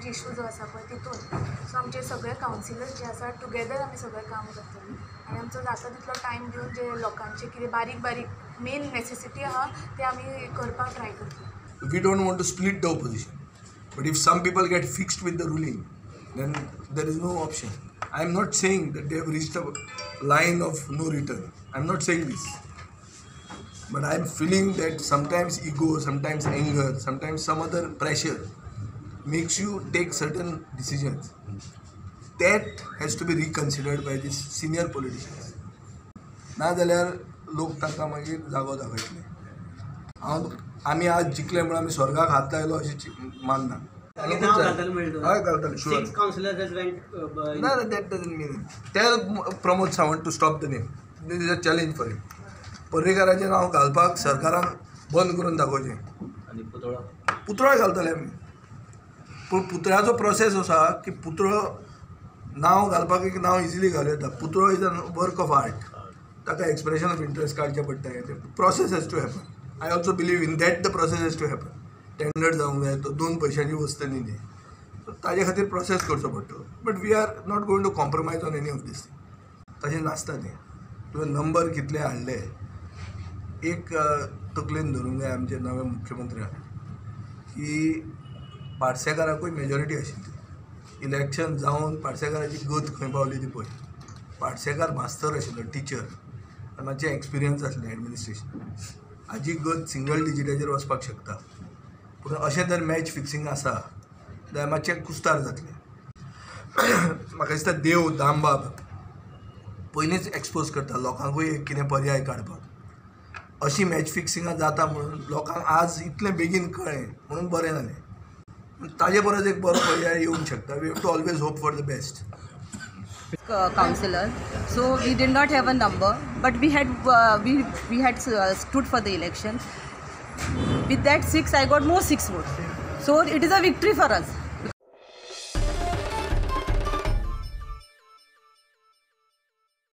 Issue जो आसा पळय तितून सो आमचे सगळे कावन्सिलर्स जे आसा टुगेदर आमी सगळें काम करतली आनी आमचो जाता तितलो टायम दिवन जे लोकांचे कितें बारीक बारीक मेन नेसेसिटी आहा ते आमी करपाक ट्राय करतली. We don't want to split the opposition, but if some people get fixed with the ruling, then there is no option. I am not saying that they have reached a line of no return. I am not saying this. But I am feeling that sometimes ego, sometimes anger, sometimes some other pressure makes you take certain decisions. That has to be reconsidered by these senior politicians. ना जाल्यार लोक ताका मागीर जागो दाखयतले. आमी आज जिखले म्हणून आमी स्वर्गाक हात लायलो अशें मानना. हय घालतले शुअर. ना that doesn't mean. Tell Pramod Sawant to stop the name. This is a challenge for him. पर्रेकाराचें नांव घालपाक सरकारान बंद करून दाखोवचें. आनी पुतळो घालतले आमी. पूण पुतळ्याचो प्रोसेस आसा की पुतळो नांव घालपाक एक नांव इजिली घालूं येता. पुतळो is a work of art. ताका एक्सप्रेशन ऑफ इंट्रस्ट काडचें पडटा. तें process has to happen. I also believe in that the process has to happen. Tender जावंक जाय तो 2 पैशांची वस्त न्ही ती. सो ताजे खातीर प्रोसेस करचो पडटलो. But we are not going to compromise on any of these. तशें नासता तें. तुवें नंबर कितले हाडले एक तकलेन धरूंक जाय आमचे नवे मुख्यमंत्र्याक की पार्सेकाराकूय मेजॉरिटी आशिल्ली. इलेक्शन जावन पार्सेकाराची गत खंय पावली ती पळय. पार्सेकार मास्तर आशिल्लो टिचर मातशें एक्सपिरियन्स आसलें एडमिनिस्ट्रेशन. हाजी गत सिंगल डिजिटाचेर वचपाक शकता. पूण अशें जर मॅच फिक्सिंग आसा जाल्यार मातशें कुस्तार जातलें. म्हाका दिसता देव दामबाब पयलींच एक्सपोज करता लोकांकूय एक कितें पर्याय काडपाक. अशी मॅच फिक्सिंगां जाता म्हणून लोकांक आज इतलें बेगीन कळ्ळें म्हणून बरें जालें. ताजे परस एक बरो पर्याय येवंक शकता. We have to always hope for the best. Councillor, so we did not have a number, but we had stood for the election. With that 6, I got more 6 votes. So it is a victory for us.